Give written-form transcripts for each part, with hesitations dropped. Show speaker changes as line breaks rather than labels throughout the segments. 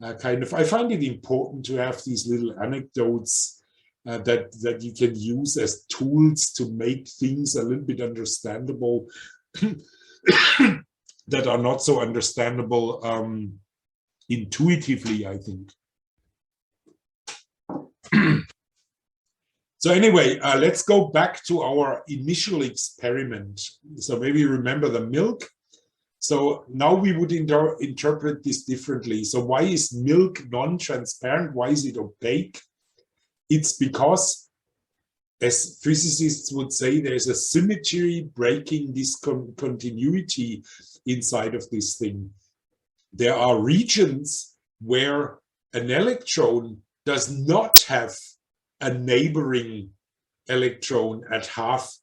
I find it important to have these little anecdotes that you can use as tools to make things a little bit understandable that are not so understandable intuitively, I think. So anyway, let's go back to our initial experiment. So maybe remember the milk. So now we would interpret this differently. So why is milk non-transparent? Why is it opaque? It's because, as physicists would say, there's a symmetry breaking this continuity inside of this thing. There are regions where an electron does not have a neighboring electron at half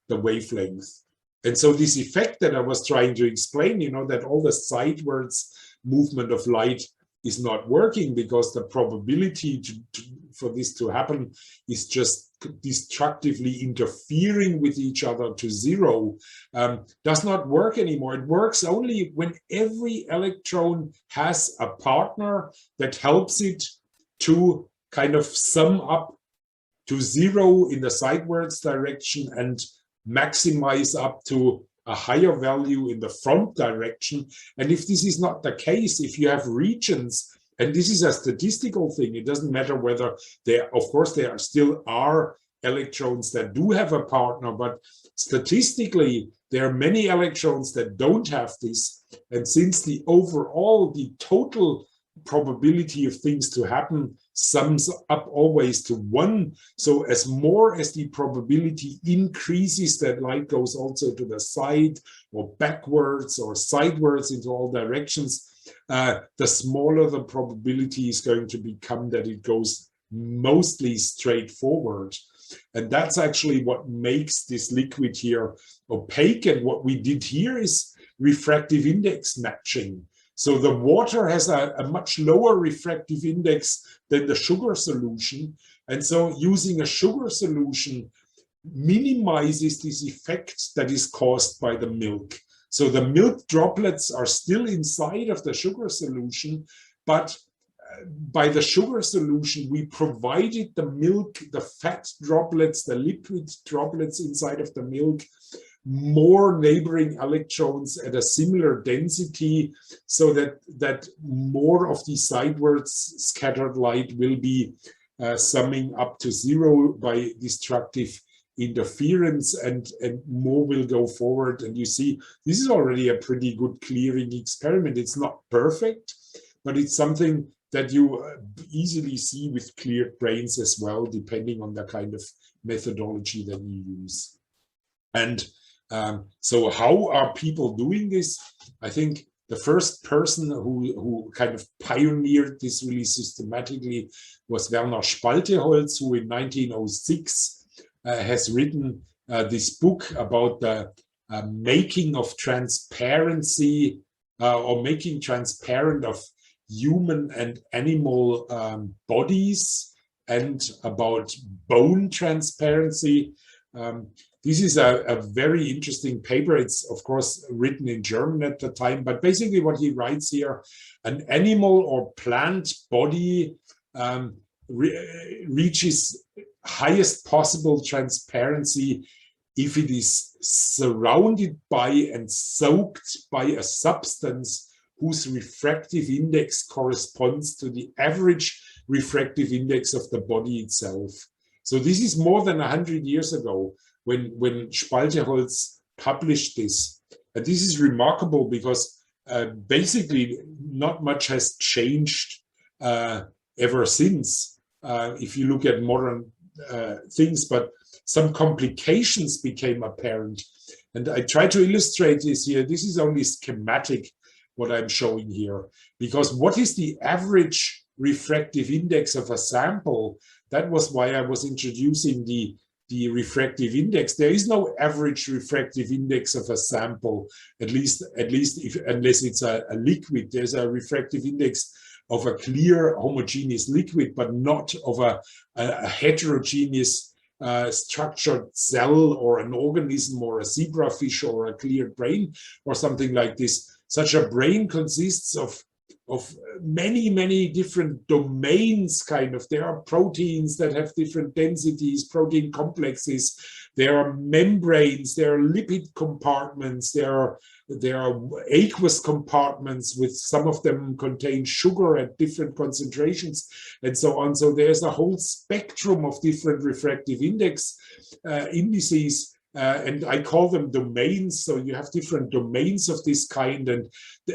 the wavelength. And so this effect that I was trying to explain, you know, that all the sidewards movement of light is not working because the probability for this to happen is just destructively interfering with each other to zero, does not work anymore. It works only when every electron has a partner that helps it to kind of sum up to zero in the sidewards direction and maximize up to a higher value in the front direction. And if this is not the case, if you have regions, and this is a statistical thing, it doesn't matter whether there, of course, there still are electrons that do have a partner, but statistically, there are many electrons that don't have this. And since the total probability of things to happen sums up always to 1. So as more as the probability increases that light goes also to the side or backwards or sidewards into all directions, the smaller the probability is going to become that it goes mostly straight forward. And that's actually what makes this liquid here opaque. And what we did here is refractive index matching. So the water has a much lower refractive index than the sugar solution. And so using a sugar solution minimizes this effect that is caused by the milk. So the milk droplets are still inside of the sugar solution, but by the sugar solution, we provided the milk, the fat droplets, the liquid droplets inside of the milk, more neighboring electrons at a similar density, so that more of the sidewards scattered light will be summing up to zero by destructive interference, and more will go forward. And you see, this is already a pretty good clearing experiment. It's not perfect, but it's something that you easily see with cleared brains as well, depending on the kind of methodology that you use. And so how are people doing this? I think the first person who kind of pioneered this really systematically was Werner Spalteholz, who in 1906 has written this book about the making of transparency or making transparent of human and animal bodies, and about bone transparency. This is a very interesting paper. It's, of course, written in German at the time, but basically what he writes here, an animal or plant body reaches highest possible transparency if it is surrounded by and soaked by a substance whose refractive index corresponds to the average refractive index of the body itself. So this is more than 100 years ago when Spalteholz published this. And this is remarkable because basically not much has changed ever since, if you look at modern things, but some complications became apparent. And I try to illustrate this here. This is only schematic, what I'm showing here, because what is the average refractive index of a sample? That was why I was introducing the refractive index. There is no average refractive index of a sample, at least unless it's a liquid. There's a refractive index of a clear homogeneous liquid, but not of a heterogeneous structured cell or an organism or a zebrafish or a cleared brain or something like this. Such a brain consists of many different domains, kind of. There are proteins that have different densities, protein complexes, there are membranes, there are lipid compartments, there are aqueous compartments, with some of them contain sugar at different concentrations, and so on. So there's a whole spectrum of different refractive indices. And I call them domains. So you have different domains of this kind, and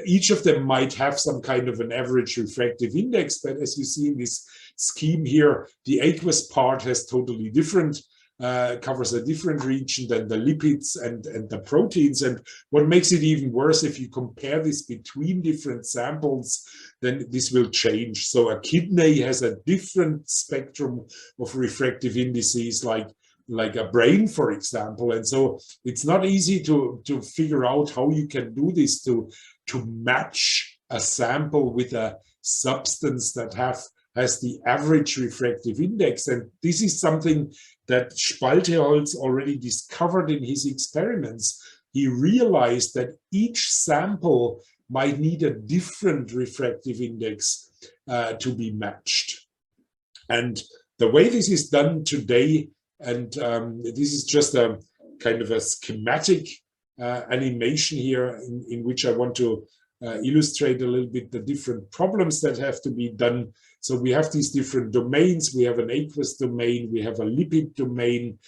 each of them might have some kind of an average refractive index. But as you see in this scheme here, the aqueous part has totally different, covers a different region than the lipids and the proteins. And what makes it even worse, if you compare this between different samples, then this will change. So a kidney has a different spectrum of refractive indices, like a brain, for example. And so it's not easy to figure out how you can do this to match a sample with a substance that has the average refractive index. And this is something that Spalteholz already discovered in his experiments. He realized that each sample might need a different refractive index to be matched. And the way this is done today, and this is just a kind of a schematic animation here in which I want to illustrate a little bit the different problems that have to be done. So we have these different domains. We have an aqueous domain, we have a lipid domain,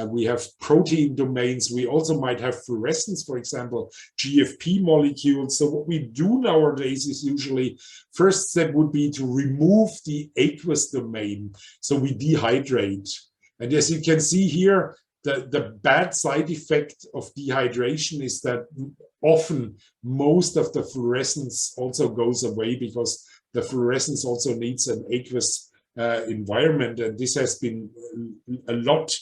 we have protein domains. We also might have fluorescence, for example, GFP molecules. So what we do nowadays is usually, first step would be to remove the aqueous domain. So we dehydrate. And as you can see here, the bad side effect of dehydration is that often most of the fluorescence also goes away, because the fluorescence also needs an aqueous environment. And this has been a lot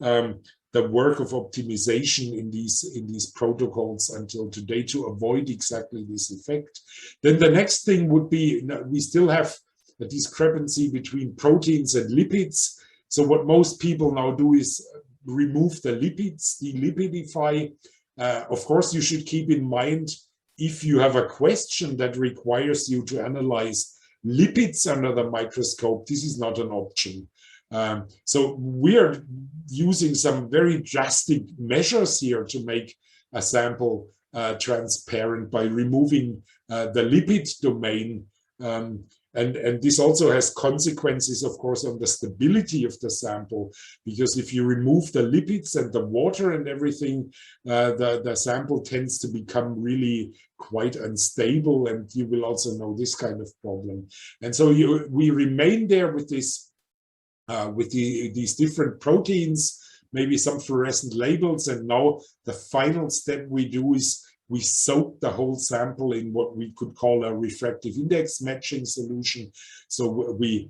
the work of optimization in these protocols until today, to avoid exactly this effect. Then the next thing would be, we still have a discrepancy between proteins and lipids. So what most people now do is remove the lipids, delipidify. Of course, you should keep in mind, if you have a question that requires you to analyze lipids under the microscope, this is not an option. So we are using some very drastic measures here to make a sample transparent by removing the lipid domain. And this also has consequences, of course, on the stability of the sample, because if you remove the lipids and the water and everything, the sample tends to become really quite unstable, and you will also know this kind of problem. And so we remain there with this, with these different proteins, maybe some fluorescent labels, and now the final step we do is we soak the whole sample in what we could call a refractive index matching solution. So we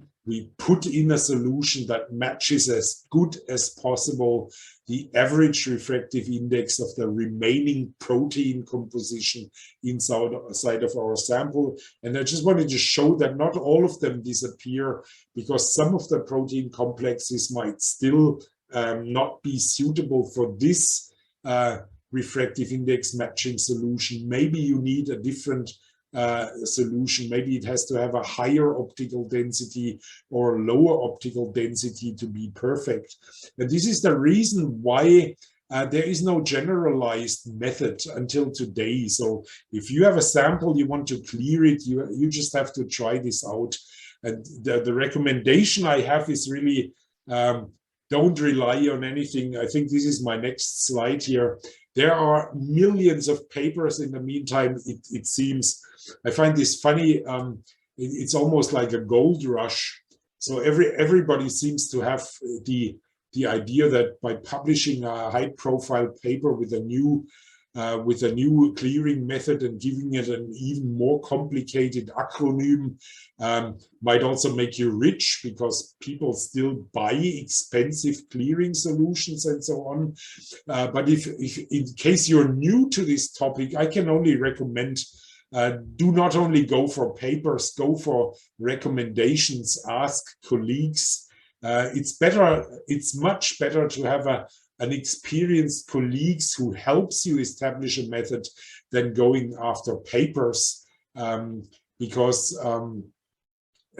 put in a solution that matches as good as possible the average refractive index of the remaining protein composition inside of our sample. And I just wanted to show that not all of them disappear, because some of the protein complexes might still not be suitable for this refractive index matching solution. Maybe you need a different solution. Maybe it has to have a higher optical density or lower optical density to be perfect. And this is the reason why there is no generalized method until today. So if you have a sample, you want to clear it, you just have to try this out. And the recommendation I have is really, don't rely on anything. I think this is my next slide here. There are millions of papers in the meantime, it seems. I find this funny. It's almost like a gold rush. So everybody seems to have the idea that by publishing a high-profile paper with a new clearing method and giving it an even more complicated acronym might also make you rich, because people still buy expensive clearing solutions and so on. But if in case you're new to this topic, I can only recommend, do not only go for papers, go for recommendations, ask colleagues. It's much better to have an experienced colleagues who helps you establish a method than going after papers. because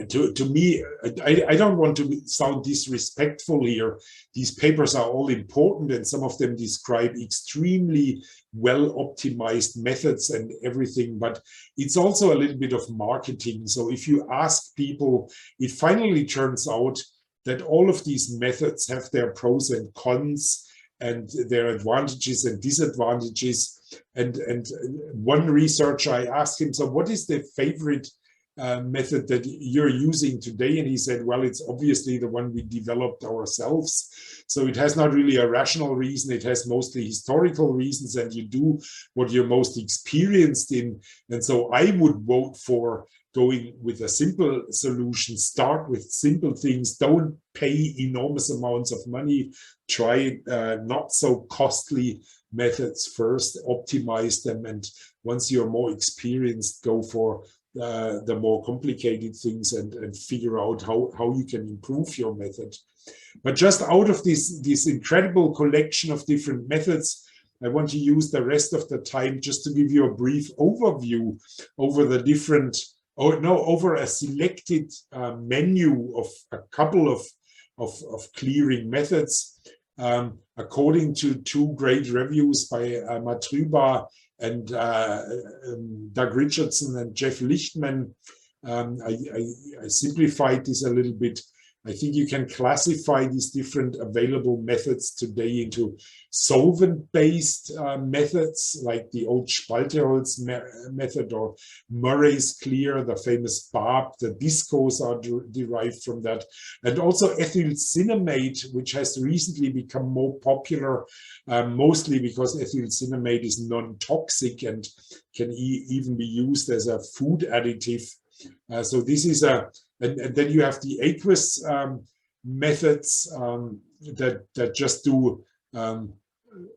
to me, I don't want to sound disrespectful here. These papers are all important, and some of them describe extremely well optimized methods and everything, but it's also a little bit of marketing. So if you ask people, it finally turns out that all of these methods have their pros and cons and their advantages and disadvantages. And one researcher, I asked him, so what is the favorite method that you're using today? And he said, well, it's obviously the one we developed ourselves. So it has not really a rational reason. It has mostly historical reasons, and you do what you're most experienced in. And so I would vote for going with a simple solution. Start with simple things. Don't pay enormous amounts of money. Try not so costly methods first, optimize them. And once you're more experienced, go for the more complicated things and figure out how you can improve your method. But just out of this incredible collection of different methods, I want to use the rest of the time just to give you a brief overview over the different, over a selected menu of a couple of clearing methods. According to two great reviews by Matruba and Doug Richardson and Jeff Lichtman, I simplified this a little bit. I think you can classify these different available methods today into solvent-based methods, like the old Spalteholz method or Murray's clear, the famous barb. The discos are derived from that. And also ethylcinnamate, which has recently become more popular, mostly because ethylcinnamate is non-toxic and can even be used as a food additive. So this is and then you have the aqueous methods that just do an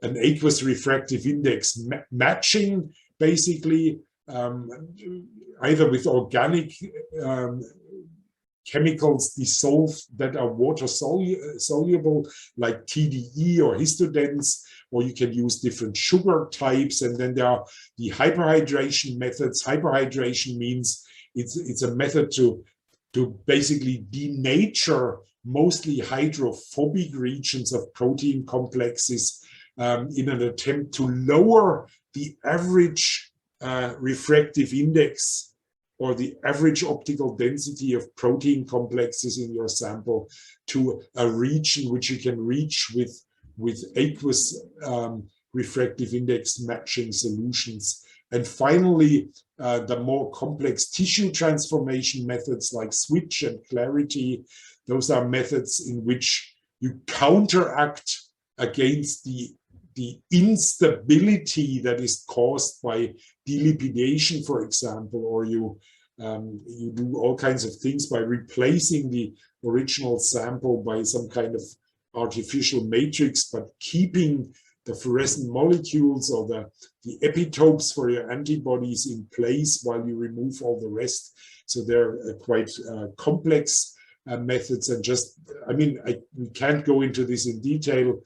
aqueous refractive index matching, basically, either with organic chemicals dissolved that are water soluble, like TDE or histidines, or you can use different sugar types. And then there are the hyperhydration methods. Hyperhydration means it's a method to basically denature mostly hydrophobic regions of protein complexes in an attempt to lower the average refractive index or the average optical density of protein complexes in your sample to a region which you can reach with aqueous refractive index matching solutions. And finally, the more complex tissue transformation methods like switch and clarity, those are methods in which you counteract against the instability that is caused by delipidation, for example, or you do all kinds of things by replacing the original sample by some kind of artificial matrix, but keeping the fluorescent molecules or the epitopes for your antibodies in place while you remove all the rest. So they're quite complex methods. And just, I mean, we can't go into this in detail.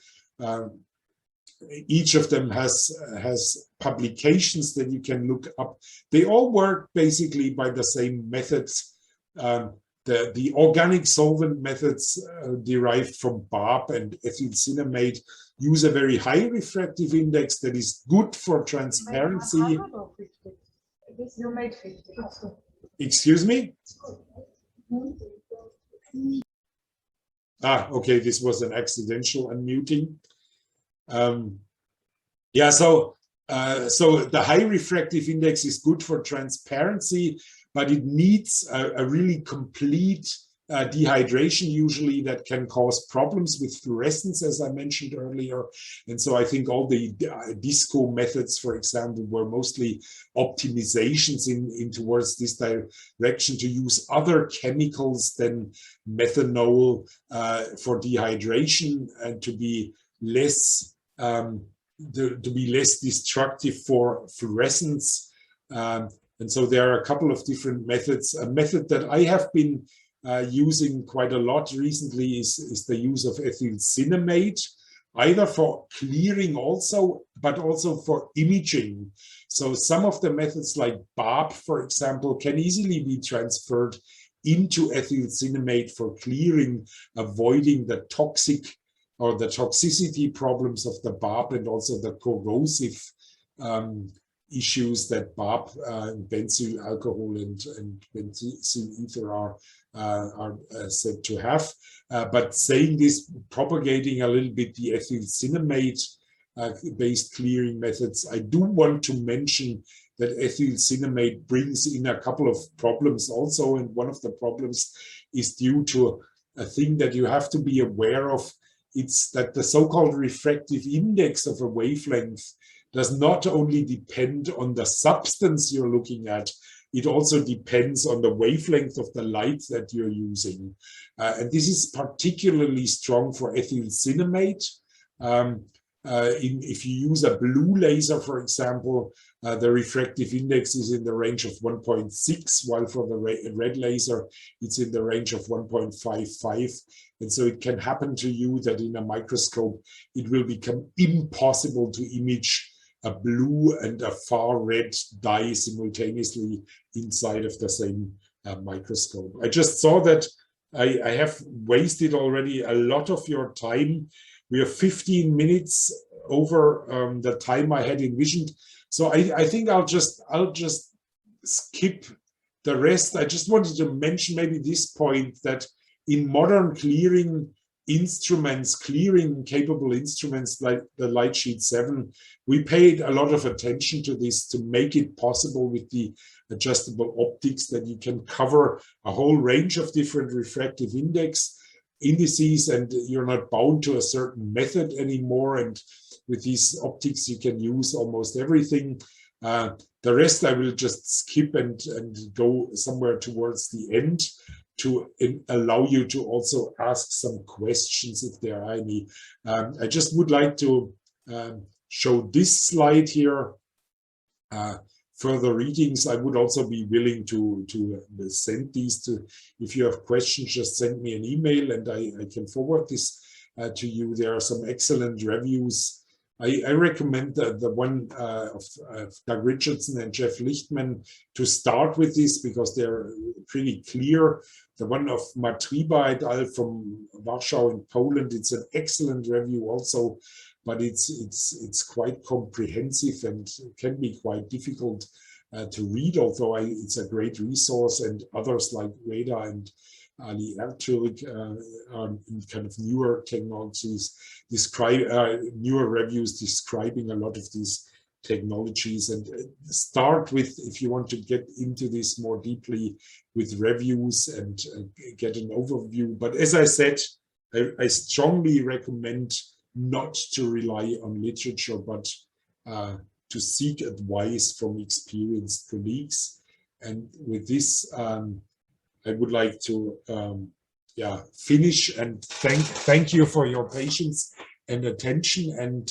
Each of them has publications that you can look up. They all work basically by the same methods. The organic solvent methods derived from barb and ethylcinnamate use a very high refractive index that is good for transparency.
You made 50.
Excuse me? Okay, this was an accidental unmuting. Yeah, so the high refractive index is good for transparency, but it needs a really complete dehydration usually that can cause problems with fluorescence, as I mentioned earlier. And so I think all the disco methods, for example, were mostly optimizations in towards this direction to use other chemicals than methanol for dehydration and to be less destructive for fluorescence. And so there are a couple of different methods. A method that I have been using quite a lot recently is the use of ethylcinnamate. either for clearing also, but also for imaging. So some of the methods like BARB, for example, can easily be transferred into ethyl cinnamate for clearing, avoiding the toxic or the toxicity problems of the BARB and also the corrosive issues that BARB, benzyl alcohol and benzyl ether are said to have. But saying this, propagating a little bit the ethyl cinnamate based clearing methods, I do want to mention that ethyl cinnamate brings in a couple of problems also. And one of the problems is due to a thing that you have to be aware of. It's that the so-called refractive index of a wavelength does not only depend on the substance you're looking at, it also depends on the wavelength of the light that you're using. And this is particularly strong for ethyl cinnamate. If you use a blue laser, for example, the refractive index is in the range of 1.6, while for the red laser, it's in the range of 1.55. And so it can happen to you that in a microscope, it will become impossible to image a blue and a far red dye simultaneously inside of the same microscope. I just saw that I have wasted already a lot of your time. We are 15 minutes over the time I had envisioned. So I think I'll just skip the rest. I just wanted to mention maybe this point that in modern clearing instruments, clearing capable instruments like the Lightsheet 7, we paid a lot of attention to this to make it possible with the adjustable optics that you can cover a whole range of different refractive indices, and you're not bound to a certain method anymore. And with these optics, you can use almost everything. The rest I will just skip and go somewhere towards the end to allow you to also ask some questions if there are any. I just would like to show this slide here. Further readings, I would also be willing to send these to, if you have questions, just send me an email and I can forward this to you. There are some excellent reviews. I recommend the one of Doug Richardson and Jeff Lichtman to start with this because they're pretty clear. The one of Matriba et al. From Warsaw in Poland, it's an excellent review also, but it's quite comprehensive and can be quite difficult to read, although it's a great resource. And others like Reda and Ali Ertürk in kind of newer technologies, newer reviews describing a lot of these technologies. And start with, if you want to get into this more deeply, with reviews and get an overview. But as I said, I strongly recommend not to rely on literature, but to seek advice from experienced colleagues. And with this, I would like to finish and thank you for your patience and attention. And